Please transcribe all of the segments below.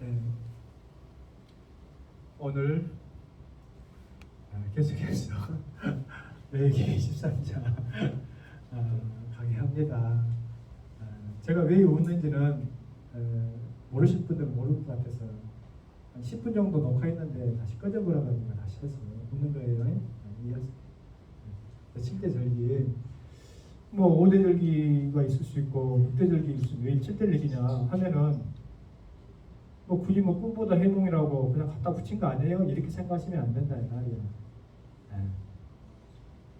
네, 오늘 계속해서 레위기 23장 강의합니다. 제가 왜 웃는지는 모르실 분들은 모를 것 같아서 한 10분 정도 녹화했는데 다시 꺼져버려가지고 다시 해서 웃는 거예요. 이해하세요? 7대 절기, 뭐 5대 절기가 있을 수 있고 6대 절기 있을 수 있고 왜 7대 절기냐 하면은 뭐 굳이 뭐 꿈보다 해몽이라고 그냥 갖다 붙인 거 아니에요? 이렇게 생각하시면 안 된다 이 말이에요.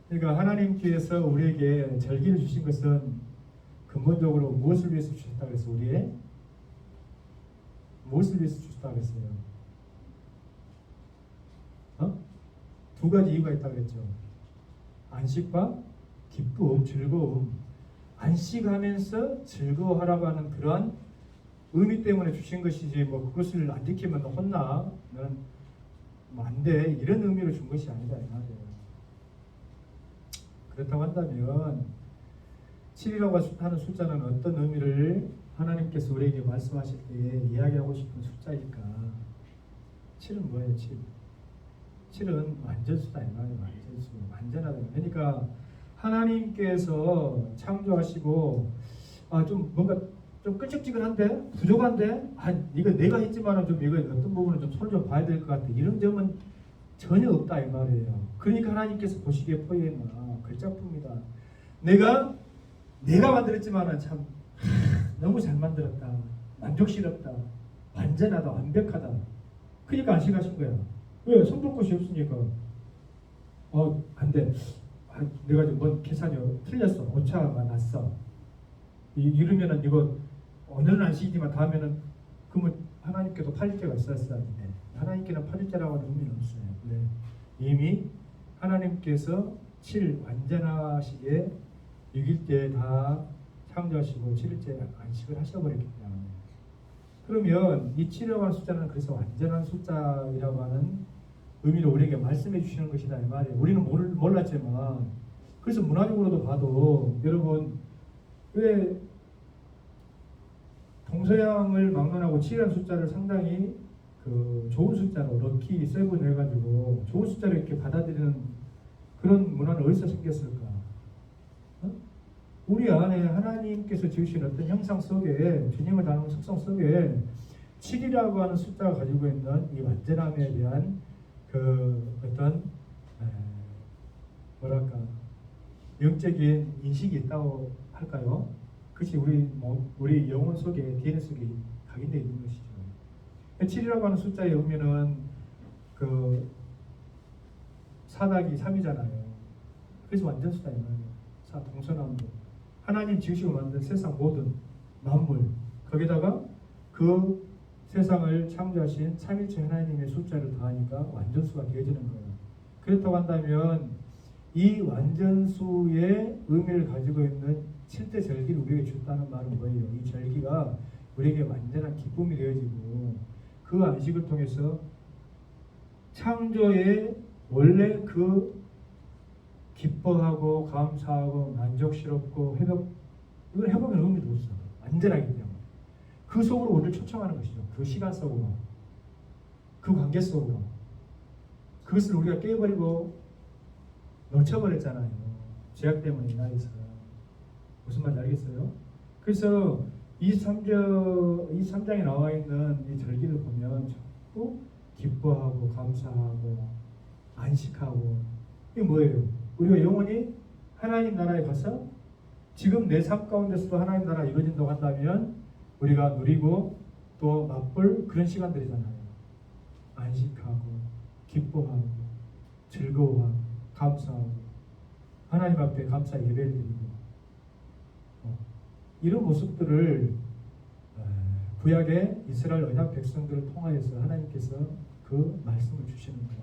그러니까 하나님께서 우리에게 절기를 주신 것은 근본적으로 무엇을 위해서 주셨다 그랬어? 우리의 무엇을 위해서 주셨다 그랬어요? 두 가지 이유가 있다 그랬죠. 안식과 기쁨, 즐거움. 안식하면서 즐거워하라고 하는 그러한 의미 때문에 주신 것이지 뭐 그것을 안 지키면 혼나, 너는 뭐 안 돼, 이런 의미로 준 것이 아니다 이 말이에요. 그렇다고 한다면 7이라고 하는 숫자는 어떤 의미를 하나님께서 우리에게 말씀하실 때 이야기하고 싶은 숫자일까? 7은 뭐예요? 7은 완전수다 이 말이에요. 완전수, 완전하다. 그러니까 하나님께서 창조하시고 좀 뭔가 좀 끈적지근한데, 부족한데, 이거 내가 했지만은 좀 이거 어떤 부분은 좀 손을 좀 봐야 될 것 같아. 이런 점은 전혀 없다 이 말이에요. 그러니까 하나님께서 보시기에 포에마 글작품이다. 내가 만들었지만은 참 너무 잘 만들었다. 만족스럽다. 완전하다. 완벽하다. 그러니까 안식하신 거야. 왜? 손볼 곳이 없으니까. 안 돼. 내가 좀 뭔 계산이 틀렸어. 오차가 났어. 이러면은 이거 오늘은 안식이지만 다음에는 그러면 하나님께도 8일째가 있었어야 돼. 하나님께는 8일째라고 하는 의미는 없어요. 네. 이미 하나님께서 7 완전하시게 6일째 다 창조하시고 7일째 안식을 하셔버렸기 때문에. 그러면 이 7이라고 하는 숫자는 그래서 완전한 숫자이라고 하는 의미를 우리에게 말씀해 주시는 것이다 이 말이에요. 우리는 몰랐지만, 그래서 문화적으로도 봐도 여러분 왜 동서양을 막론하고 7이라는 숫자를 상당히 그 좋은 숫자로 럭키 세븐 해가지고 좋은 숫자로 이렇게 받아들이는 그런 문화는 어디서 생겼을까? 우리 안에 하나님께서 지으신 어떤 형상 속에, 주님을 닮은 속성 속에 7이라고 하는 숫자가 가지고 있는 이 완전함에 대한 그 어떤 뭐랄까 영적인 인식이 있다고 할까요? 그것이 우리 영혼 속에, DNA 속에 각인되어 있는 것이죠. 7이라고 하는 숫자의 의미는 그 4더하기 3이잖아요. 그래서 완전 숫자예요. 동서남북. 하나님 지으시고 만든 세상 모든 만물, 거기다가 그 세상을 창조하신 3일째 하나님의 숫자를 더하니까 완전수가 되어지는 거예요. 그렇다고 한다면 이 완전수의 의미를 가지고 있는 7대 절기를 우리에게 줬다는 말은 뭐예요? 이 절기가 우리에게 완전한 기쁨이 되어지고 그 안식을 통해서 창조의 원래 그 기뻐하고 감사하고 만족스럽고 이건 회복의 의미도 없어. 완전하기 때문에 그 속으로 우리를 초청하는 것이죠. 그 시간 속으로, 그 관계 속으로. 그것을 우리가 깨버리고 놓쳐버렸잖아요. 죄악 때문에 이 나라에서. 무슨 말인지 알겠어요? 그래서 23장에 나와 있는 이 절기를 보면 자꾸 기뻐하고 감사하고 안식하고, 이게 뭐예요? 우리가 영원히 하나님 나라에 가서 지금 내 삶 가운데서도 하나님 나라가 이루어진다고 한다면 우리가 누리고 또 맛볼 그런 시간들이잖아요. 안식하고 기뻐하고 즐거워하고 감사하고 하나님 앞에 감사 예배를 드리고 이런 모습들을 구약의 이스라엘 언약 백성들을 통하여서 하나님께서 그 말씀을 주시는 거예요.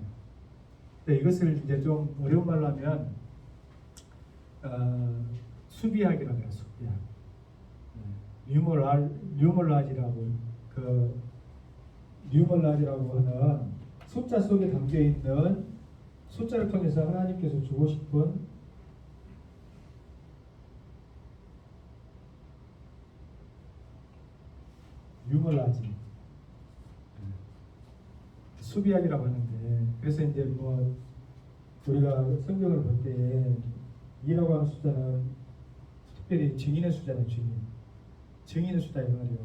근데 이것을 이제 좀 어려운 말로 하면 수비학이라고 해요. 수비학. 뉴멀라지라고 뉴멀라지라고 하는 숫자 속에 담겨 있는 숫자를 통해서 하나님께서 주고 싶은 뉴멀라지. 수비학이라고 하는데, 그래서 이제 뭐 우리가 성경을 볼 때에 2라고 하는 숫자는 특별히 증인의 숫자는 증인의 숫자 이 말이에요.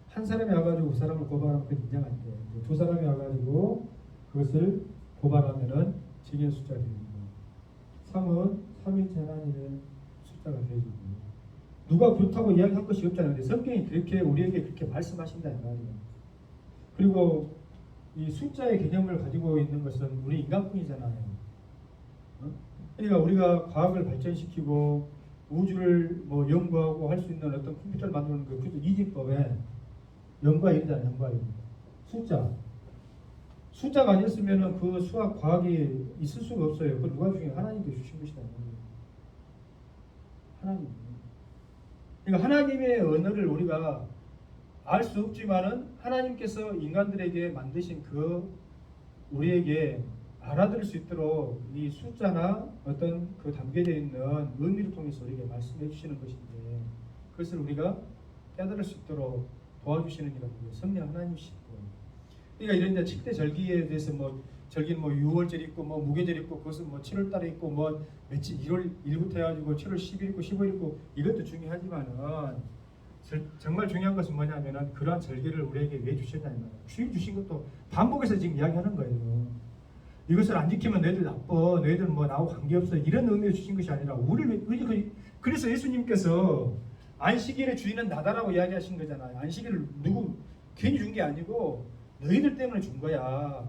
한 사람이 와가지고 그 사람을 고발하면 그건 인정한대. 두 사람이 와가지고 그것을 고발하면은 증인의 숫자가 되는 거예요. 3은 3일째 하나님의 숫자가 되어지고, 누가 그렇다고 이야기할 것이 없잖아요. 근데 성경이 그렇게 우리에게 그렇게 말씀하신다 이 말이에요. 그리고 이 숫자의 개념을 가지고 있는 것은 우리 인간뿐이잖아요. 그러니까 우리가 과학을 발전시키고 우주를 뭐 연구하고 할 수 있는 어떤 컴퓨터를 만드는 그 이진법에 0과 1이잖아요. 0과 1. 숫자가 아니었으면 그 수학 과학이 있을 수가 없어요. 그걸 누가 주신? 하나님께 주신 것이다. 하나님. 그러니까 하나님의 언어를 우리가 알 수 없지만은 하나님께서 인간들에게 만드신 그 우리에게 알아들을 수 있도록 이 숫자나 어떤 그 담겨져 있는 의미를 통해서 우리에게 말씀해 주시는 것인데, 그것을 우리가 깨달을 수 있도록 도와주시는 이라고 성령 하나님이시고, 그러니까 이런 이제 7대 절기에 대해서 뭐 절기는 뭐 6월절 있고 뭐 무교절 있고 그것은 뭐 7월 달에 있고 뭐 며칠 1월 1부터 해가지고 7월 10일 있고 15일 있고 이것도 중요하지만은 정말 중요한 것은 뭐냐면은 그러한 절기를 우리에게 왜 주셨냐는 말이에요. 주인 주신 것도 반복해서 지금 이야기하는 거예요. 이것을 안 지키면 너희들 나빠, 너희들 뭐 나하고 관계없어, 이런 의미로 주신 것이 아니라 그래서 예수님께서 안식일의 주인은 나다라고 이야기하신 거잖아요. 안식일을 누구 괜히 준 게 아니고 너희들 때문에 준 거야.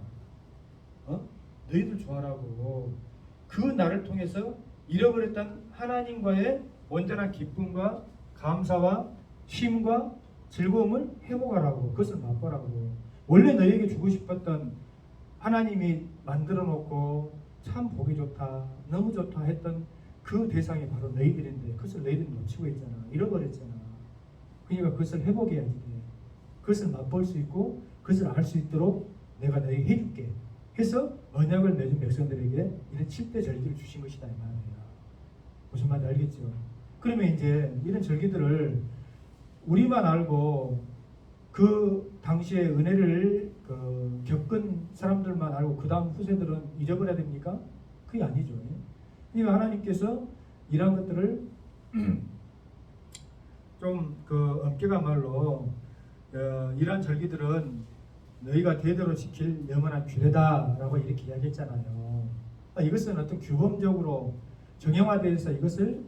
너희들 좋아라고. 그 날을 통해서 잃어버렸던 하나님과의 온전한 기쁨과 감사와 쉼과 즐거움을 회복하라고, 그것을 맛보라고. 원래 너희에게 주고 싶었던, 하나님이 만들어 놓고 참 보기 좋다, 너무 좋다 했던 그 대상이 바로 너희들인데 그것을 너희들이 놓치고 있잖아. 잃어버렸잖아. 그러니까 그것을 회복해야지 돼. 그것을 맛볼 수 있고 그것을 알 수 있도록 내가 너희에게 해줄게 해서 언약을 맺은 백성들에게 이런 7대 절기를 주신 것이다 이 말이야. 무슨 말인지 알겠죠? 그러면 이제 이런 절기들을 우리만 알고 그 당시에 은혜를 겪은 사람들만 알고 그 다음 후세들은 잊어버려야 됩니까? 그게 아니죠. 그러니까 하나님께서 이러한 것들을 좀 엄격한 말로 이러한 절기들은 너희가 대대로 지킬 영원한 규례다라고 이렇게 이야기했잖아요. 이것은 어떤 규범적으로 정형화되어서 이것을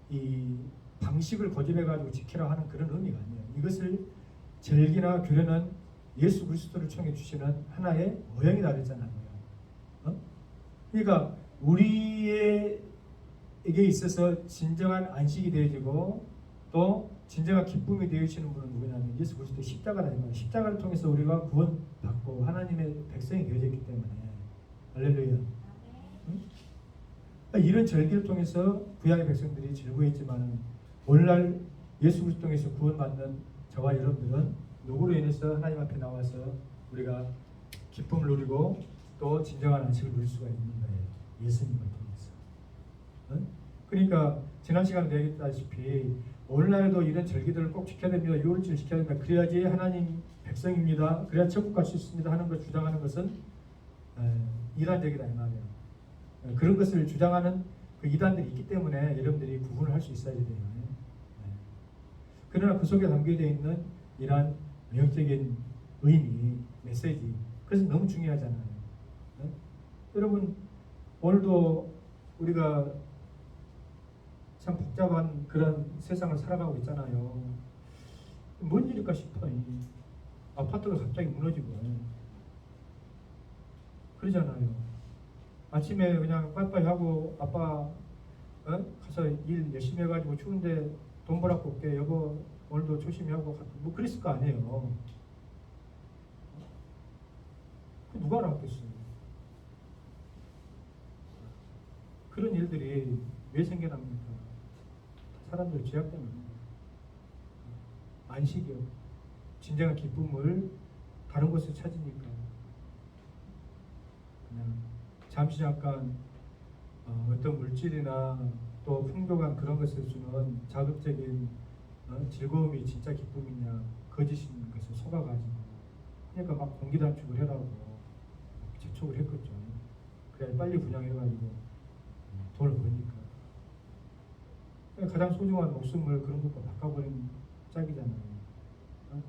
이 방식을 고집해가지고 지키라 하는 그런 의미가 아니에요. 이것을 절기나 규례는 예수 그리스도를 통해 주시는 하나의 모형이다 그랬잖아요. 그러니까 우리에게 있어서 진정한 안식이 되어지고 또 진정한 기쁨이 되어지는 분은 누구냐면 예수 그리스도의 십자가다. 십자가를 통해서 우리가 구원받고 하나님의 백성이 되어졌기 때문에. 할렐루야. 이런 절기를 통해서 구약의 백성들이 즐거워했지만 오늘날 예수 그리스도 통해서 구원받는 저와 여러분들은 누구로 인해서 하나님 앞에 나와서 우리가 기쁨을 누리고 또 진정한 안식을 누릴 수가 있는 거예요. 예수님을 통해서. 그러니까 지난 시간에 얘기했다시피 오늘날에도 이런 절기들을 꼭 지켜야 됩니다. 6월절 지켜야 됩니다. 그래야지 하나님 백성입니다. 그래야 천국 갈 수 있습니다 하는 걸 주장하는 것은 이단적이다 이 말이에요. 그런 것을 주장하는 그 이단들이 있기 때문에 여러분들이 구분을 할 수 있어야 돼요. 그러나 그 속에 담겨져 있는 이러한 명적인 의미, 메시지, 그래서 너무 중요하잖아요. 여러분 오늘도 우리가 참 복잡한 그런 세상을 살아가고 있잖아요. 뭔 일일까 싶어요. 아파트가 갑자기 무너지고 그러잖아요. 아침에 그냥 빠이빠이 하고 아빠 가서 일 열심히 해가지고 추운데 돈 벌어갖고 올게 여보 오늘도 조심히 하고 뭐 그랬을 거 아니에요. 누가 알았겠어요. 그런 일들이 왜 생겨납니까? 사람들 죄악 때문입니다. 안식이요. 진정한 기쁨을 다른 곳에 찾으니까 그냥 잠시 잠깐 어떤 물질이나 또 풍족한 그런 것을 주는 자극적인 즐거움이 진짜 기쁨이냐 거짓인 것을 속아가지고 그러니까 막 공기 단축을 해라고 재촉을 했겠죠. 그래 빨리 분양해가지고 돈을 버니까. 가장 소중한 목숨을 그런 것과 바꿔버린 짝이잖아요.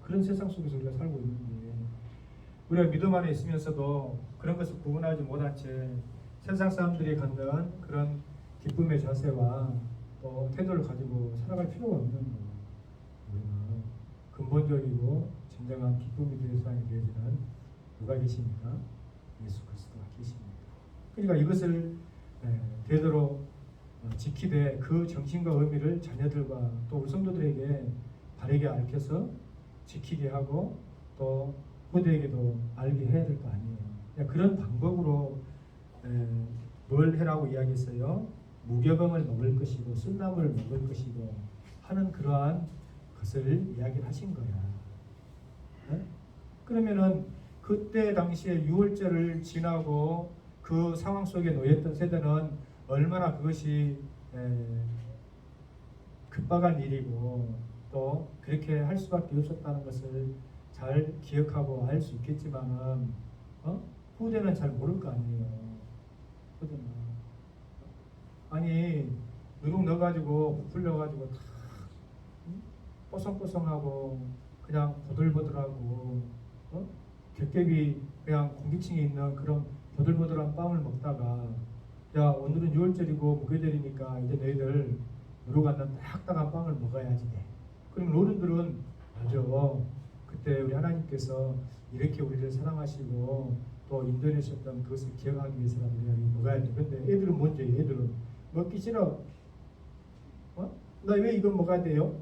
그런 세상 속에서 우리가 살고 있는데 우리가 믿음 안에 있으면서도 그런 것을 구분하지 못한 채 세상 사람들이 갖는 그런 기쁨의 자세와 또 태도를 가지고 살아갈 필요가 없는 거예요. 우리는 근본적이고 진정한 기쁨이 되는 세상에 대해서는 누가 계십니까? 예수 그리스도가 계십니다. 그러니까 이것을 되도록 지키되 그 정신과 의미를 자녀들과 또 우리 성도들에게 바르게 알려서 지키게 하고 또 후대에게도 알게 해야 될 거 아니에요. 그런 방법으로 뭘 해라고 이야기했어요? 무교병을 먹을 것이고 쓴나물을 먹을 것이고 하는 그러한 것을 이야기를 하신 거야. 네? 그러면은 그때 당시에 유월절을 지나고 그 상황 속에 놓였던 세대는 얼마나 그것이 급박한 일이고 또 그렇게 할 수밖에 없었다는 것을 잘 기억하고 알 수 있겠지만은 후대는 잘 모를 거 아니에요. 후대는 아니 누룩 넣어가지고 부풀려가지고 다 뽀송뽀송하고 그냥 보들보들하고 겹겹이 그냥 공기층에 있는 그런 보들보들한 빵을 먹다가 야 오늘은 6월절이고 무교절이니까 이제 너희들 누룩 안 넣은 딱딱한 빵을 먹어야지. 그럼 어른들은 맞아. 그때 우리 하나님께서 이렇게 우리를 사랑하시고 또 인도해주셨던 그것을 기억하기 위해서라도 우리가 먹어야 돼. 근데 애들은 먼저 애들은 먹기 싫어. 나 왜 이거 먹어야 돼요?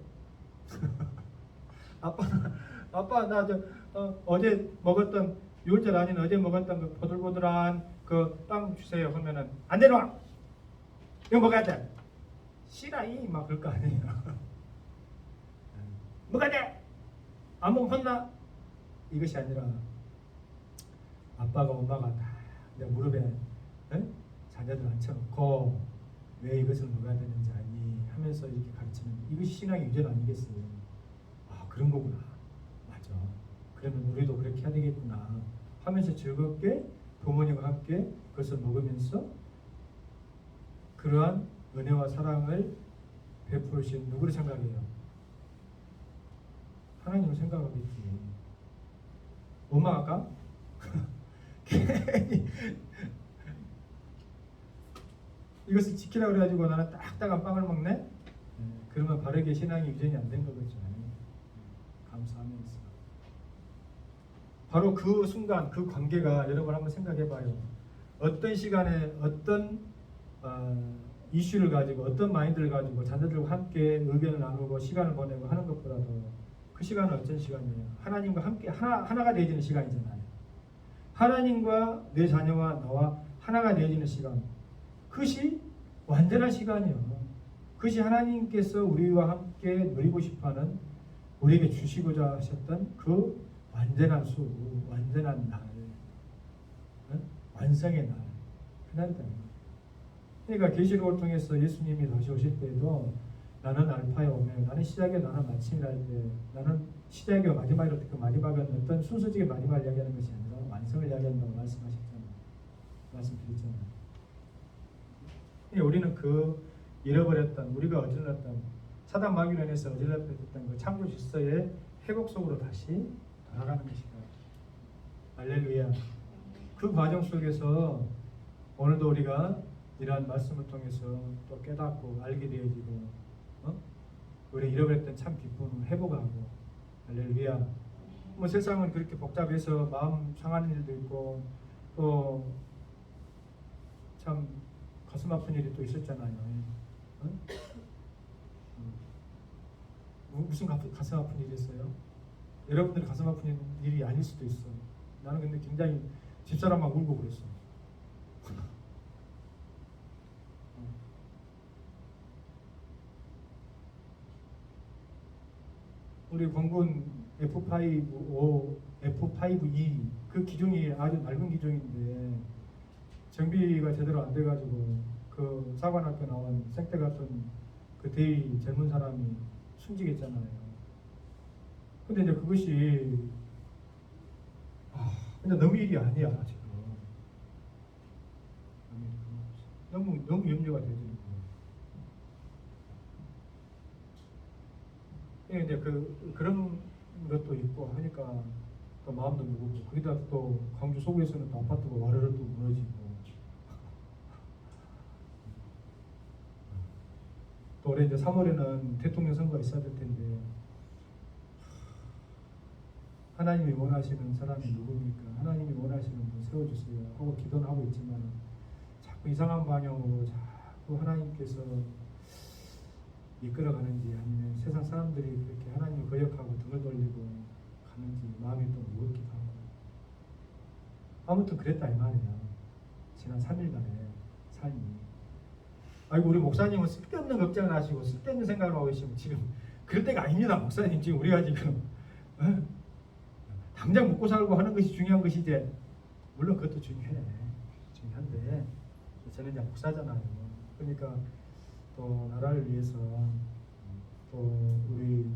아빠 나 어제 먹었던 6월절 아닌 어제 먹었던 그 보들보들한 그 빵 주세요. 그러면은 안 내놔. 이거 먹어야 돼. 싫어이 막 그럴 거 아니에요. 먹어야 돼. 안 먹으면 혼나. 이것이 아니라 아빠가 엄마가 다 내 무릎에 자녀들 앉혀놓고 왜 이것을 먹어야 되는지 아니 하면서 이렇게 가르치는 이것이 신앙의 유전 아니겠어요? 아 그런 거구나. 맞아. 그러면 우리도 그렇게 해야 되겠구나 하면서 즐겁게 부모님과 함께 그것을 먹으면서 그러한 은혜와 사랑을 베푸신 누구를 생각해요? 하나님을 생각하겠지. 엄마 아까 괜히 이것을 지키라고 그래가지고 나는 딱딱한 빵을 먹네? 그러면 바르게 신앙이 유전이 안 된 거겠죠. 감사하면서 바로 그 순간 그 관계가 여러분 한번 생각해봐요. 어떤 시간에 어떤 이슈를 가지고 어떤 마인드를 가지고 자녀들과 함께 의견을 나누고 시간을 보내고 하는 것보다도 그 시간은 어떤 시간이에요? 하나님과 함께 하나가 되어지는 시간이잖아요. 하나님과 내 자녀와 나와 하나가 되어지는 시간. 그것이 완전한 시간이요. 그것이 하나님께서 우리와 함께 누리고 싶어하는 우리에게 주시고자 하셨던 그 완전한 수, 완전한 날, 완성의 날, 그날이다. 그러니까 계시록을 통해서 예수님이 다시 오실 때에도 나는 알파요 오메가, 나는 시작이요 나는 마침이라 할 때, 나는 시작이요 마지막이라 그 마지막은 어떤 순서적인 마지막을 이야기하는 것이 아니라 완성을 이야기한다고 말씀하셨잖아요. 말씀드렸잖아요. 우리는 그 잃어버렸던, 우리가 어질렀던, 사단 마귀로 인해서 어질렀던 그 창조 질서의 회복 속으로 다시 돌아가는 것이다. 할렐루야. 그 과정 속에서 오늘도 우리가 이러한 말씀을 통해서 또 깨닫고 알게 되어지고 우리 잃어버렸던 참 기쁨을 회복하고 할렐루야. 뭐 세상은 그렇게 복잡해서 마음 상하는 일도 있고 또 참 가슴 아픈 일이 또 있었잖아요. 무슨 가슴 아픈 일이 있어요? 여러분들 가슴 아픈 일이 아닐 수도 있어. 나는 근데 굉장히 집사람 막 울고 그랬어. 우리 공군 F5O, F5E 그 기종이 아주 낡은 기종인데 정비가 제대로 안 돼가지고 그 사관학교 나온 생태 같은 그 대위 젊은 사람이 숨지겠잖아요. 근데 이제 그것이 근데 너무 일이 아니야 지금. 너무 염려가 되지. 이제 그런 것도 있고 하니까 또 마음도 무겁고, 거기다 또 광주 소구에서는 또 아파트가 와르르 또 무너지고, 또 올해 이제 3월에는 대통령 선거가 있어야 될 텐데, 하나님이 원하시는 사람이 누굽니까? 하나님이 원하시는 분 세워주세요 하고 기도는 하고 있지만, 자꾸 이상한 방향으로 자꾸 하나님께서 이끌어가는지, 아니면 세상 사람들이 그렇게 하나님을 거역하고 등을 돌리고 가는지 마음이 또 무겁기도 하고, 아무튼 그랬다 이 말이야. 지난 3일간의 삶이. 아이고, 우리 목사님은 쓸데없는 걱정을 하시고 쓸데없는 생각을 하고 계시면 지금 그럴 때가 아닙니다. 목사님, 지금 우리가 지금 당장 먹고 살고 하는 것이 중요한 것이지. 물론 그것도 중요한데 저는 이제 목사잖아요. 그러니까 또 나라를 위해서, 또 우리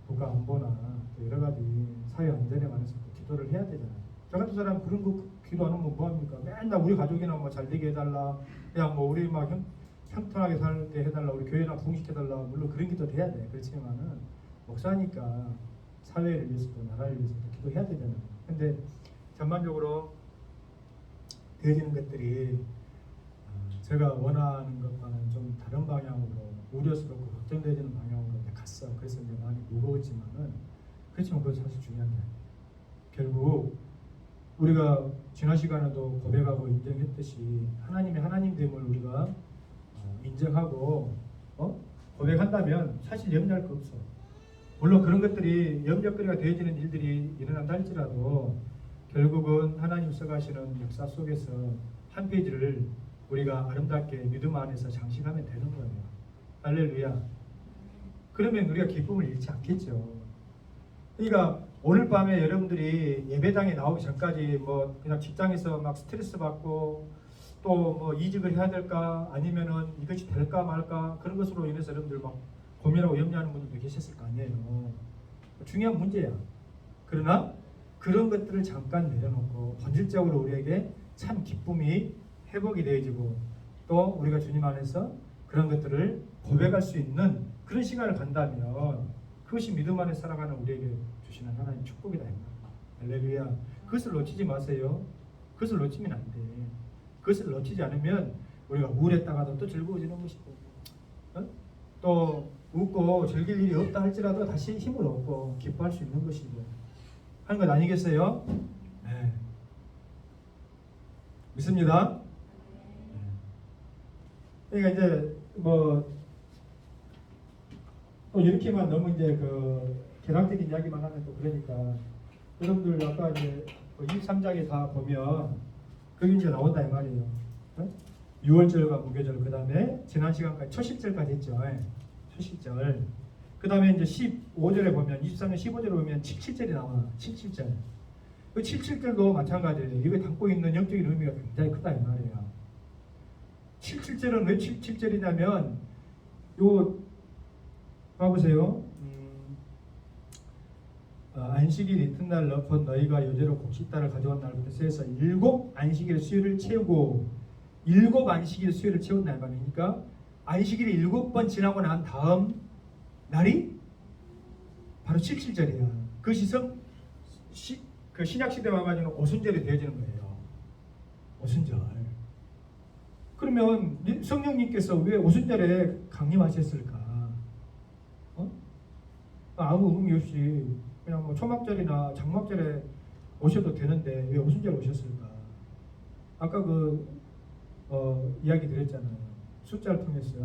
국가 안보나 또 여러 가지 사회 안전에 관해서 또 기도를 해야 되잖아요. 저 같은 사람 그런 거 기도 안 하면 뭐 합니까? 맨날 우리 가족이나 뭐 잘 되게 해달라, 그냥 뭐 우리 막 평탄하게 살게 해달라, 우리 교회나 부흥시켜달라, 물론 그런 기도 해야 돼. 그렇지만은 목사니까 사회를 위해서도 나라를 위해서도 기도해야 되잖아요. 근데 전반적으로 되어지는 것들이 제가 원하는 것과는 좀 다른 방향으로, 우려스럽고 걱정되지는 방향으로 갔어. 그래서 이제 많이 무거웠지만은, 그렇지만 그건 사실 중요한 게 아니에요. 결국 우리가 지난 시간에도 고백하고 인정했듯이 하나님의 하나님됨을 우리가 인정하고 고백한다면 사실 염려할 거 없어. 물론 그런 것들이 염려거리가 되어지는 일들이 일어난다 할지라도 결국은 하나님 써가시는 역사 속에서 한 페이지를 우리가 아름답게 믿음 안에서 장식하면 되는 거예요. 할렐루야. 그러면 우리가 기쁨을 잃지 않겠죠. 그러니까 오늘 밤에 여러분들이 예배당에 나오기 전까지 뭐 그냥 직장에서 막 스트레스 받고, 또 뭐 이직을 해야 될까, 아니면은 이것이 될까 말까, 그런 것으로 인해서 여러분들 막 고민하고 염려하는 분들도 계셨을 거 아니에요. 중요한 문제야. 그러나 그런 것들을 잠깐 내려놓고 본질적으로 우리에게 참 기쁨이 회복이 되어지고, 또 우리가 주님 안에서 그런 것들을 고백할 수 있는 그런 시간을 간다면 그것이 믿음 안에 살아가는 우리에게 주시는 하나님의 축복이다. 할렐루야. 그것을 놓치지 마세요. 그것을 놓치면 안 돼. 그것을 놓치지 않으면 우리가 우울했다가도 또 즐거워지는 것이고, 또 웃고 즐길 일이 없다 할지라도 다시 힘을 얻고 기뻐할 수 있는 것이고 하는 것 아니겠어요? 네. 믿습니다. 그러니까 이제 뭐 또 이렇게만 너무 이제 개락적인 이야기만 하면 또 그러니까, 여러분들 아까 이제 23장에 다 보면 그게 이제 나온다 이 말이에요. 6월절과 무교절, 그 다음에 지난 시간까지 초실절까지 했죠. 초실절. 그 다음에 이제 15절에 보면, 23년 15절에 보면 77절이 나와. 77절. 그 77절도 마찬가지예요. 이거 담고 있는 영적인 의미가 굉장히 크다 이 말이에요. 77절은 왜 77절이냐면, 요 봐보세요. 안식일 이튿날 곧 너희가 요제로 곡식단을 가져온 날부터 세서 7 안식일 수요를 채우고, 7 안식일 수요를 채운 날 말이니까 안식일이 7번 지나고 난 다음 날이 바로 77절이야. 그것이 그 신약 시대 와가지고 오순절이 되어지는 거예요. 오순절. 그러면 성령님께서 왜 오순절에 강림하셨을까? 아무 의미 없이 그냥 뭐 초막절이나 장막절에 오셔도 되는데 왜 오순절에 오셨을까? 아까 이야기 드렸잖아요. 숫자를 통해서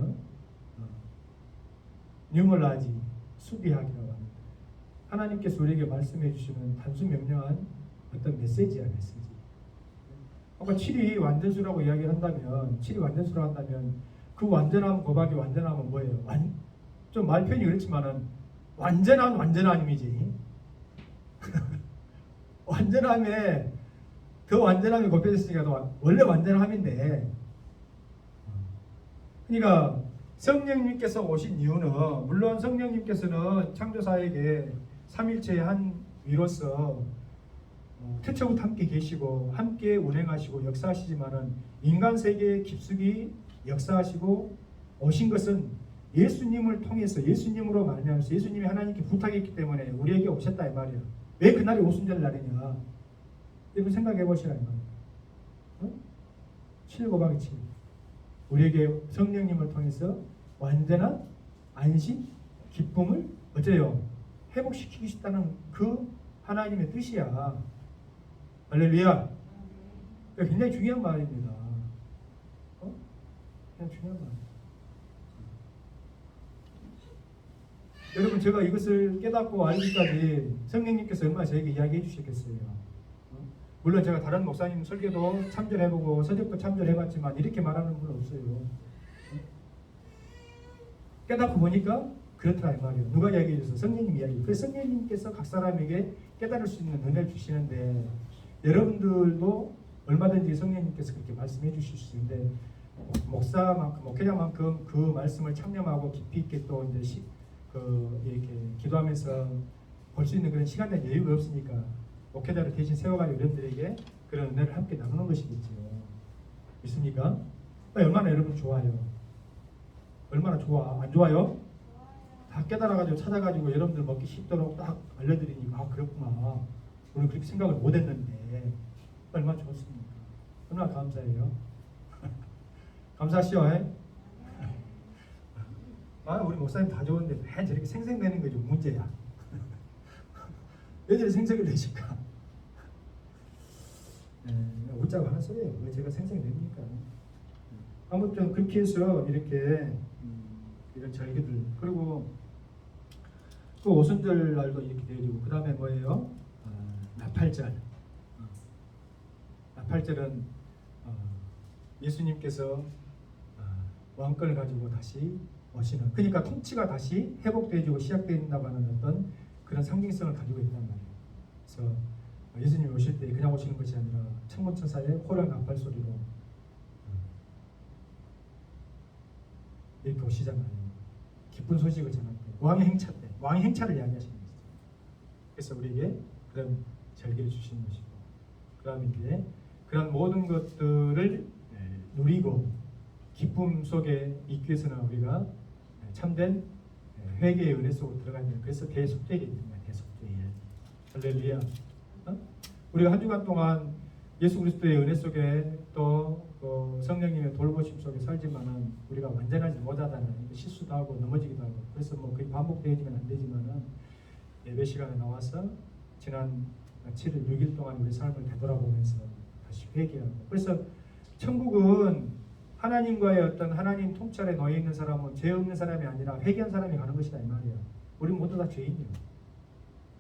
뉴멀라지, 수비하기라고 합니다. 하나님께서 우리에게 말씀해 주시는 단순 명령한 어떤 메시지야, 메시지. 아까 7이 완전수라고 이야기를 한다면, 7이 완전수라고 한다면 그 완전함, 고박이 완전함은 뭐예요? 좀 말 표현이 그렇지만은 완전함이지. 완전함에 더 완전함이 곱해졌으니까 원래 완전함인데, 그러니까 성령님께서 오신 이유는, 물론 성령님께서는 창조사에게 삼일체의 한 위로서 태초부터 함께 계시고 함께 운행하시고 역사하시지만은 인간 세계에 깊숙이 역사하시고 오신 것은 예수님을 통해서 예수님으로 말미암아서 예수님이 하나님께 부탁했기 때문에 우리에게 오셨다 이 말이야. 왜 그날이 오순절 날이냐? 여러분 생각해 보시라 이 말이야. 7 곱하기 7. 우리에게 성령님을 통해서 완전한 안식, 기쁨을 어째요? 회복시키고 싶다는 그 하나님의 뜻이야. 할렐루야. 굉장히 중요한 말입니다. 그냥 중요한 말. 여러분 제가 이것을 깨닫고 알기까지 성령님께서 얼마나 저에게 이야기해 주시겠어요. 물론 제가 다른 목사님 설교도 참조해보고 서적도 참조해봤지만 이렇게 말하는 분은 없어요. 깨닫고 보니까 그렇더라 이 말이에요. 누가 이야기해 줘서? 성령님 이야기. 그래서 성령님께서 각 사람에게 깨달을 수 있는 은혜를 주시는데 여러분들도 얼마든지 성령님께서 그렇게 말씀해 주실 수 있는데 목사만큼 목회자만큼 그 말씀을 참념하고 깊이 있게 또 이제 이렇게 기도하면서 볼 수 있는 그런 시간과 여유가 없으니까 목회자를 대신 세워가지고 여러분들에게 그런 은혜를 함께 나누는 것이겠죠. 있습니까? 얼마나 여러분 좋아요? 얼마나 좋아? 안 좋아요? 다 깨달아가지고 찾아가지고 여러분들 먹기 쉽도록 딱 알려드리니까 아 그렇구나. 우리 그렇게 생각을 못했는데 얼마나 좋습니까? 얼마나 감사해요. 감사하시오. 우리 목사님 다 좋은데 왜 저렇게 생생내는 게 좀 문제야. 왜 저렇게 생색을 내실까? 웃자고 하는 소리예요. 왜 제가 생색냅니까? 아무튼 그렇게 해서 이렇게 이런 절기들 그리고 또 오순절 날도 이렇게 되어지고 그 다음에 뭐예요? 나팔절. 나팔절은 예수님께서 왕권을 가지고 다시 오시는 그러니까 통치가 다시 회복되어지고 시작된다고 하는 어떤 그런 상징성을 가지고 있단 말이에요. 그래서 예수님이 오실 때 그냥 오시는 것이 아니라 천군천사의 호령 나팔 소리로 이렇게 오시잖아요. 기쁜 소식을 전할 때 왕의 행차 때 왕의 행차를 이야기하시는 것이죠. 그래서 우리에게 그런 절기를 주시는 것이고 그 다음에 이제 그런 모든 것들을 누리고 기쁨 속에 있기 위해서는 우리가 참된 회개의 은혜 속으로 들어가야 돼요. 그래서 대속죄가 있는 거예요. 대속죄. 할렐루야. 우리가 한 주간 동안 예수 그리스도의 은혜 속에 또 성령님의 돌보심 속에 살지만은 우리가 완전하지 못하다는 실수도 하고 넘어지기도 하고 그래서 뭐 그게 반복되어지면 안 되지만은 예배 시간에 나와서 지난 7일 6일 동안 우리 삶을 되돌아보면서 다시 회개하고 그래서 천국은 하나님과의 어떤 하나님 통치 아래 놓여 있는 사람은 죄 없는 사람이 아니라 회개한 사람이 가는 것이다 이 말이에요. 우리 모두 다 죄인이에요.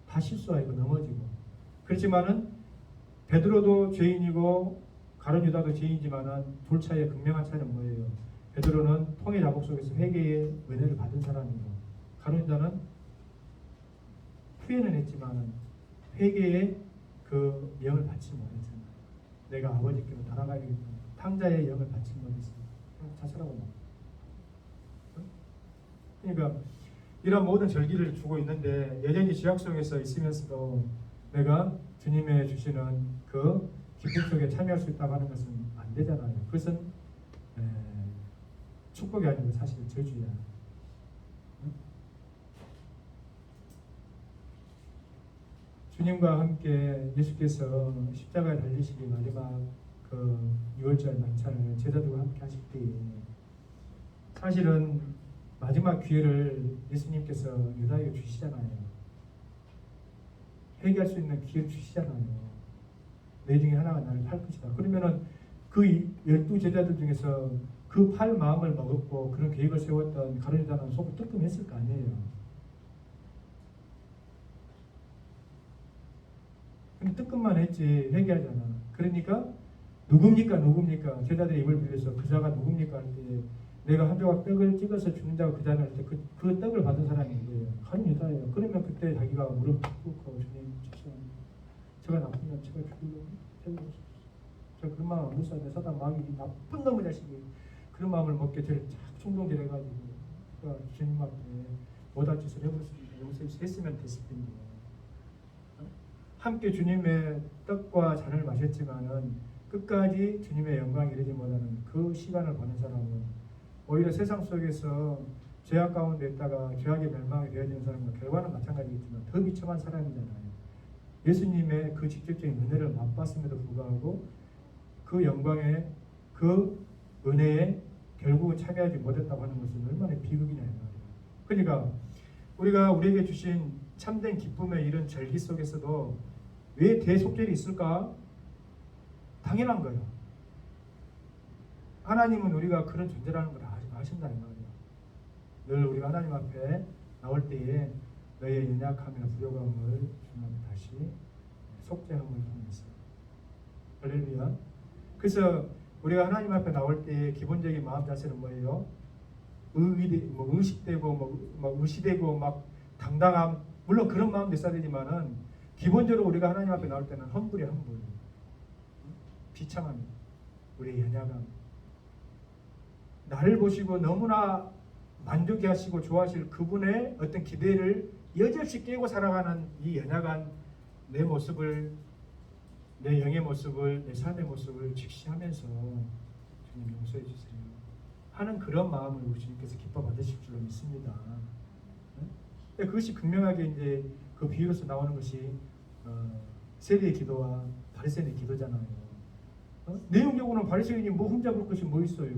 다 실수하고 넘어지고 그렇지만은 베드로도 죄인이고 가룟 유다도 죄인이지만은 둘 차이의 극명한 차이는 뭐예요? 베드로는 통의 자복 속에서 회개의 은혜를 받은 사람이고 가룟 유다는 후회는 했지만은 회개의 그 영을 받지 못했잖아요. 내가 아버지께로 달아가야겠다. 탕자의 영을 받지 못했어요. 자살하고 막. 그러니까 이런 모든 절기를 주고 있는데 여전히 죄악 속에서 있으면서도 내가 주님의 주시는 그 기쁨 속에 참여할 수 있다고 하는 것은 안 되잖아요. 그것은 축복이 아니고 사실 저주야. 주님과 함께 예수께서 십자가에 달리시기 마지막 그 6월절 만찬을 제자들과 함께 하실 때에 사실은 마지막 기회를 예수님께서 유다에게 주시잖아요. 회개할 수 있는 기회를 주시잖아요. 내 중에 하나가 나를 팔 것이다. 그러면은 그 12 제자들 중에서 그 팔 마음을 먹었고 그런 계획을 세웠던 가룟 유다는 속을 뜨끔했을 거 아니에요. 근데 뜨끔만 했지 회개하잖아. 그러니까 누굽니까? 제자들의 입을 빌려서 그 자가 누굽니까? 할 때 내가 한 조각 떡을 찍어서 주는 자가 그 자는 할 때 그 떡을 받은 사람이 누구예요? 가룟 유다예요. 그러면 그때 자기가 무릎 꿇고 주님 죄송합니다. 제가 나쁘면 제가 죽으려고 제가 그런 마음 안 했어요. 사단 마음이 나쁜 놈의 자식이 그런 마음을 먹게 저를 자꾸 충동질해가지고 제가 주님 앞에 못할 짓을 해버렸습니다. 용서했으면 됐을 텐데 함께 주님의 떡과 잔을 마셨지만은 끝까지 주님의 영광이 이르지 못하는 그 시간을 보낸 사람은 오히려 세상 속에서 죄악 가운데 있다가 죄악의 멸망이 되어지는 사람과 결과는 마찬가지겠지만 더 비참한 사람이잖아요. 예수님의 그 직접적인 은혜를 맛봤음에도 불구하고 그 영광의 그 은혜에 결국은 참여하지 못했다고 하는 것은 얼마나 비극이냐 이 말이에요. 그러니까 우리가 우리에게 주신 참된 기쁨의 이런 절기 속에서도 왜 대속절이 있을까? 당연한 거예요. 하나님은 우리가 그런 존재라는 걸 아신다 이 말이에요. 늘 우리가 하나님 앞에 나올 때에 너의 연약함이나 불효감을 주님 다시 속죄함을 통해서 할렐루야. 그래서 우리가 하나님 앞에 나올 때의 기본적인 마음 자세는 뭐예요? 의식되고 의시되고 막 당당함, 물론 그런 마음도 있어야 되지만은 기본적으로 우리가 하나님 앞에 나올 때는 험불이 비참함, 우리의 연약함, 나를 보시고 너무나 만족해 하시고 좋아하실 그분의 어떤 기대를 여지없이 깨고 살아가는 이 연약한 내 모습을, 내 영의 모습을, 내 삶의 모습을 직시하면서 주님 용서해 주세요 하는 그런 마음을 우리 주님께서 기뻐 받으실 줄로 믿습니다. 그것이 극명하게 이제 그 비유로서 나오는 것이 세리의 기도와 바리새인의 기도잖아요. 내용적으로는 바리새인이 뭐 흠잡을 것이 뭐 있어요.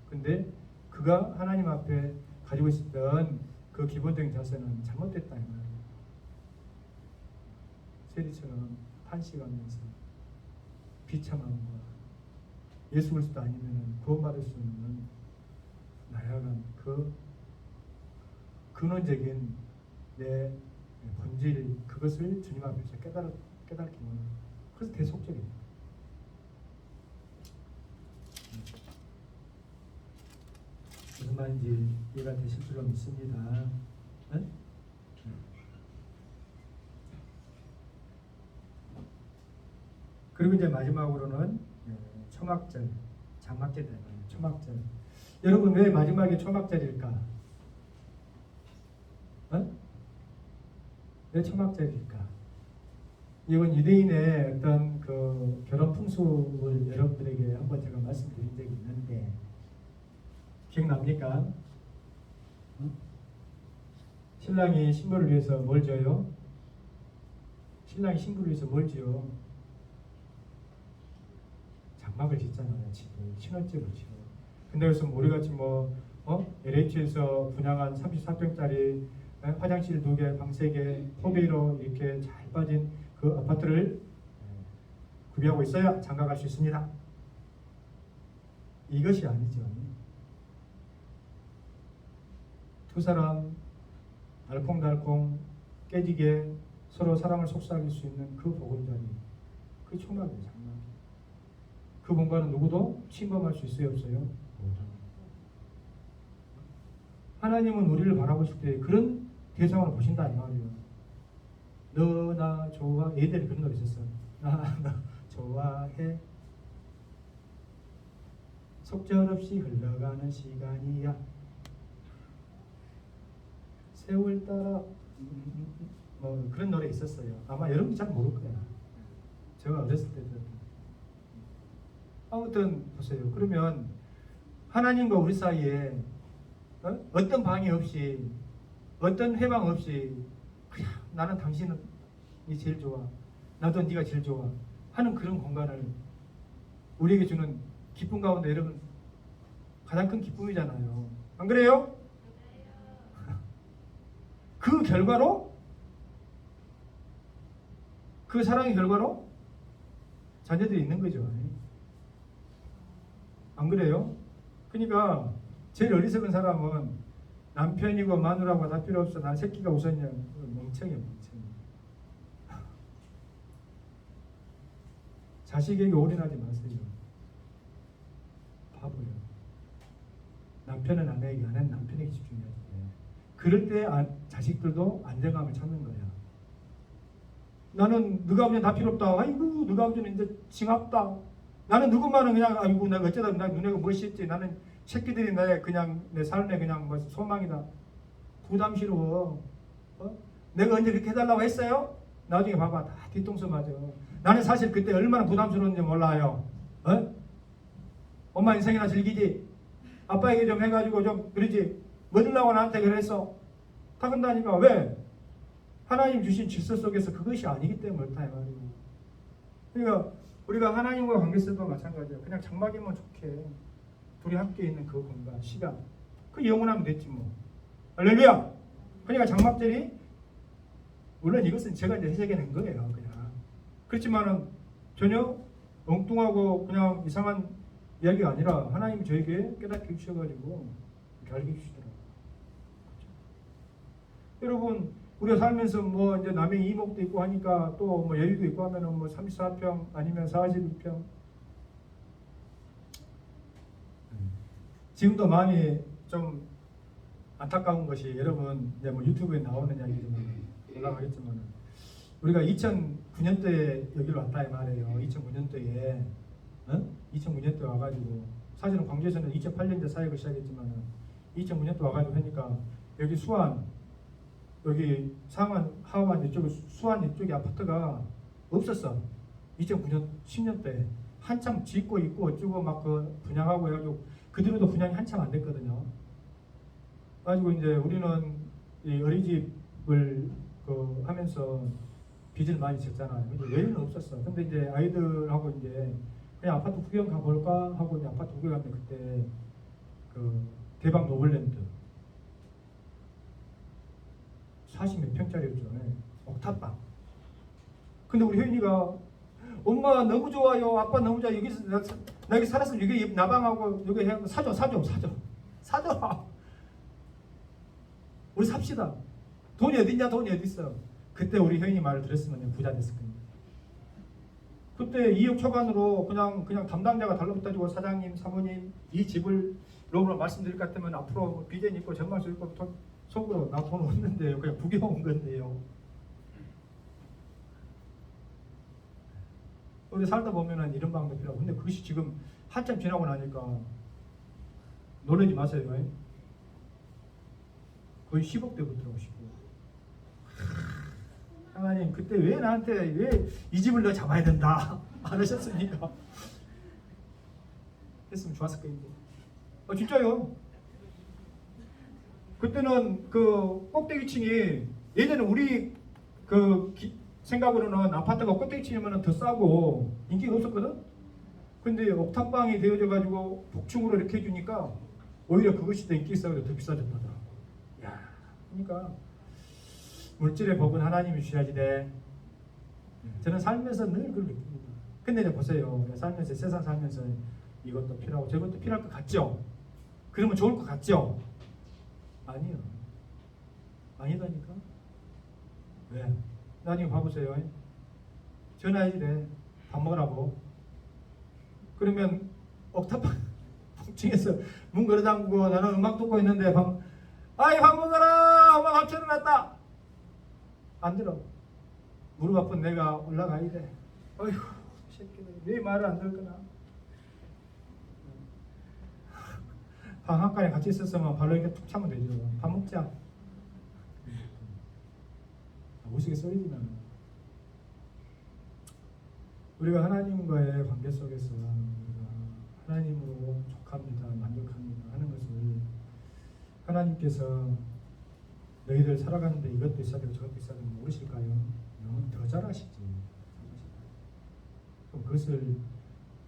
근데 그가 하나님 앞에 가지고 있었던 그 기본적인 자세는 잘못됐다 이 말이에요. 세리처럼 탄식하면서 비참함과 예수 그리스도 아니면 구원받을 수 없는 나약한 그 근원적인 내 본질, 그것을 주님 앞에서 깨닫기만. 그래서 대속절입니다. 무슨 말인지 이해가 되실 줄로 믿습니다. 네? 그리고 이제 마지막으로는 초막절, 장막절 되는 거예요. 초막절. 여러분 왜 마지막에 초막절일까? 왜 초막절일까? 이건 유대인의 어떤 그 결혼 풍습을 여러분들에게 한번 제가 말씀드린 적이 있는데 기억납니까? 신랑이 신부를 위해서 뭘 줘요? 신랑이 신부를 위해서 뭘 지어? 장막을 짓잖아요. 집을 신혼집을 지어. 근데 그래서 우리같이 LH에서 분양한 34평짜리 화장실 2개, 방 3개, 포베이로 이렇게 잘 빠진 그 아파트를 구비하고 있어야 장가갈 수 있습니다. 이것이 아니죠. 두 사람 알콩달콩 깨지게 서로 사랑을 속삭일 수 있는 그 보금자리, 그 초막이에요. 장막. 그 공간은 누구도 침범할 수 있어요, 없어요? 하나님은 우리를 바라보실 때 그런 대상으로 보신다 이 말이에요. 너 나 좋아. 예전에 그런 노래 있었어. 나 좋아해. 속절없이 흘러가는 시간이야. 세월 따라 그런 노래 있었어요. 아마 여러분이 잘 모를 거야. 제가 어렸을 때 아무튼 보세요. 그러면 하나님과 우리 사이에 어떤 방해 없이, 어떤 해방 없이 그냥 나는 당신이 제일 좋아, 나도 네가 제일 좋아 하는 그런 공간을 우리에게 주는 기쁨 가운데 여러분 가장 큰 기쁨이잖아요. 안 그래요? 그 결과로, 그 사랑의 결과로 자녀들이 있는 거죠. 안 그래요? 그러니까 제일 어리석은 사람은 남편이고 마누라고 다 필요 없어. 난 새끼가 우선이야. 멍청이야, 멍청이. 자식에게 올인하지 마세요. 바보야. 남편은 아내에게, 아내는 남편에게 집중해야지. 그럴 때 자식들도 안정감을 찾는 거야. 나는 누가 보면 다 필요 없다. 아이고 누가 보면 이제 징합다. 나는 누구만은 그냥 아이고 내가 어쩌다 나 눈에 멋있지. 나는 새끼들이 내 삶의 그냥 소망이다. 부담스러워. 내가 언제 그렇게 해달라고 했어요? 나중에 봐봐 다 뒤통수 맞아. 나는 사실 그때 얼마나 부담스러웠는지 몰라요. 어? 엄마 인생이나 즐기지. 아빠 얘기 좀 해가지고 좀 그러지. 뭐들라고 나한테 그랬어. 다 그런다니까. 왜? 하나님 주신 질서 속에서 그것이 아니기 때문에 그렇다 이 말이에요. 그러니까 우리가 하나님과 관계성도 마찬가지예요. 그냥 장막이면 좋게 둘이 함께 있는 그 공간, 시간, 그 영원하면 됐지 뭐. 할렐루야. 그러니까 장막들이 물론 이것은 제가 이제 해석해낸 거예요. 그냥 그렇지만은 전혀 엉뚱하고 그냥 이상한 이야기가 아니라 하나님이 저에게 깨닫게 주셔가지고 이렇게 알게 주시더라고요. 그렇죠? 여러분 우리가 살면서 뭐 이제 남의 이목도 있고 하니까 또 뭐 여유도 있고 하면은 뭐 34평 아니면 42평. 지금도 마음이 좀 안타까운 것이 여러분 이제 뭐 유튜브에 나오는 이야기지만 올라가겠지만 우리가 2009년도에 여기로 왔다 이 말이에요. 2009년도에 2009년도에 와가지고 사실은 광주에서는 2008년도에 사역을 시작했지만 2009년도 와가지고 하니까 여기 수안 여기 상안 하완 이쪽 수안 이쪽에 아파트가 없었어. 2009년 10년 때 한참 짓고 있고 어쩌고 막 그 분양하고 해가지고 그대로도 분양이 한참 안 됐거든요. 가지고 이제 우리는 이 어린이집을 그 하면서 빚을 많이 졌잖아요. 근데 여유는 없었어. 근데 이제 아이들하고 이제 그냥 아파트 구경 가볼까 하고 이제 아파트 구경 갔는데 그때 그 대박 노블랜드 40몇 평짜리였죠. 옥탑방. 근데 우리 혜인이가 엄마 너무 좋아요. 아빠 너무 좋아. 여기서 나 여기 살았으면 여기 나방하고 여기 해 사줘. 우리 삽시다. 돈이 어딨냐? 돈이 어딨어? 그때 우리 혜인이 말을 들었으면 부자 됐을 겁니다. 그때 2억 초반으로 그냥 담당자가 달라붙어가지고 사장님, 사모님 이 집을 로브로 말씀드릴 것 같으면 앞으로 비전 있고 전망수 있고 속으로 나 돈 없는데요. 그냥 구경 온 건데요. 우리 살다 보면은 이런 방법이 필요하고 근데 그것이 지금 한참 지나고 나니까 놀라지 마세요. 거의 10억 되고 10억. 하나님 그때 왜 나한테 왜 이 집을 너 잡아야 된다 안 하셨습니까? 했으면 좋았을 거인데. 진짜요. 그때는 그 꼭대기층이 예전에 우리 그 생각으로는 아파트가 꼭대기층이면 더 싸고 인기가 없었거든. 근데 옥탑방이 되어져 가지고 복층으로 이렇게 해주니까 오히려 그것이 더 인기 있어서 더 비싸졌다더라. 야, 그러니까 물질의 법은 하나님이 주셔야지 돼. 저는 살면서 늘 그걸 느낍니다. 근데 이제 보세요. 살면서 세상 살면서 이것도 필요하고 저것도 필요할 것 같죠? 그러면 좋을 것 같죠? 아니요. 아니다니까. 왜? 나중에 봐보세요. 전화해야지 돼. 밥 먹으라고. 그러면 옥탑방 복층에서 문 걸어 잠그고 나는 음악 듣고 있는데 아이 밥 먹어라. 엄마 밥 차려놨다. 안 들어. 무릎 아픈 내가 올라가야 돼. 어휴 새끼들 왜 말을 안 들거나. 방 한칸에 같이 있었으면 발로 이렇게 툭 차면 되죠. 밥 먹자. 무식에 쏘이지만 우리가 하나님과의 관계 속에서 우리가 하나님으로 족합니다, 만족합니다 하는 것을 하나님께서 너희들 살아가는데 이것도 있어야 되고 저것도 있어야 되고 모르실까요? 너무 더 잘하시지. 그것을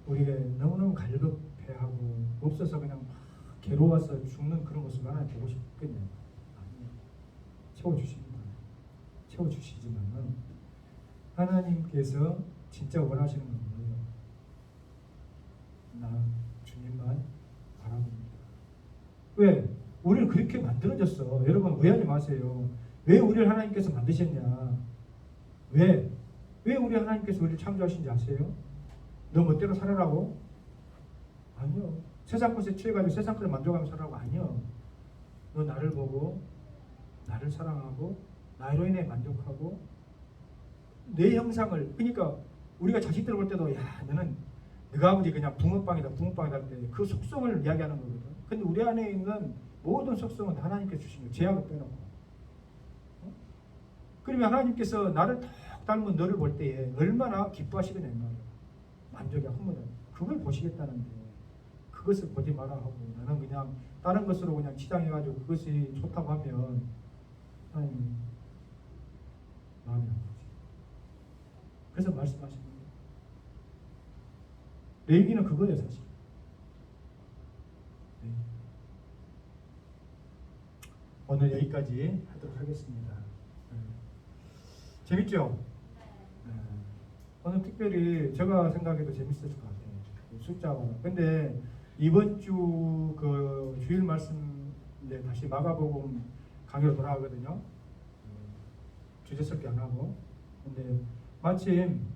우리가 너무너무 갈급해하고 없어서 그냥 막 괴로워서 죽는 그런 모습을 하나님 보고 싶겠냐? 아니요. 채워주십니다. 채워주시지만은 하나님께서 진짜 원하시는 건 뭐예요? 나 주님만 바라봅니다. 왜? 우리를 그렇게 만들어졌어. 여러분 오해하지 마세요. 왜 우리를 하나님께서 만드셨냐? 왜 우리 하나님께서 우리를 창조하신지 아세요? 너 멋대로 살아라고? 아니요. 세상 것에 취해가지고 세상 것을 만족하며 살아라고? 아니요. 너 나를 보고 나를 사랑하고 나로 인해 만족하고 내 형상을 그러니까 우리가 자식들 볼 때도 야 너는 너가 아버지 그냥 붕어빵이다 할 때 그 속성을 이야기하는 거거든. 근데 우리 안에 있는 모든 속성은 하나님께서 주신 거예요. 제약을 빼놓고. 그러면 하나님께서 나를 더 딱 닮은 너를 볼 때에 얼마나 기뻐하시겠냐 이 말이에요. 만족이 한번 그걸 보시겠다는데 그것을 보지 마라 하고 나는 그냥 다른 것으로 그냥 치장해가지고 그것이 좋다고 하면 하나님 마음이 아프지. 그래서 말씀하시는 거예요. 내 얘기는 그거예요 사실. 네. 오늘 여기까지 하도록 하겠습니다. 재밌죠? 오늘 특별히 제가 생각해도 재밌었을 것 같아요. 숫자가. 근데 이번 주 그 주일 말씀 이제 다시 마가복음 강의로 돌아가거든요. 주제설교 안 하고. 근데 마침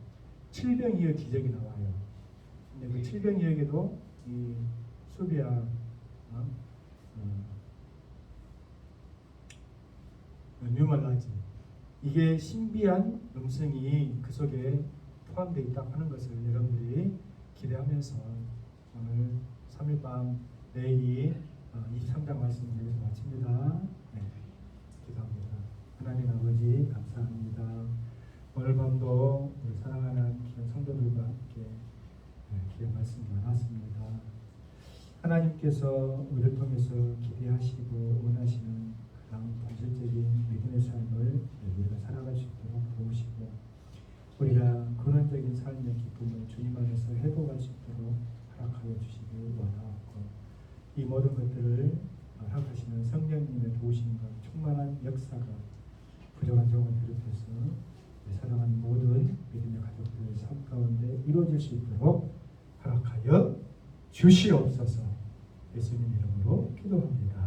칠병이어 기적이 나와요. 근데 그 칠병이어에도 이 수비야 뉴말라지 이게 신비한 음성이 그 속에 포함되어 있다고 하는 것을 여러분들이 기대하면서 오늘 3일 밤 내일이 23장 말씀을 여기서 마칩니다. 네, 기도합니다. 하나님 아버지 감사합니다. 오늘 밤도 우리 사랑하는 귀한 성도들과 함께 귀한 말씀 나눴습니다. 하나님께서 우리를 통해서 기대하시고 원하시는 가장 본질적인 믿음의 삶을 우리가 살아갈 수 있도록 도우시고 우리가 근원적인 삶의 기쁨을 주님 안에서 회복할 수 있도록 허락하여 주시길 원하옵고 이 모든 것들을 허락하시는 성령님의 도우심과 충만한 역사가 부족한 종을 비롯해서 사랑하는 모든 믿음의 가족들의 삶 가운데 이루어질 수 있도록 허락하여 주시옵소서. 예수님 이름으로 기도합니다.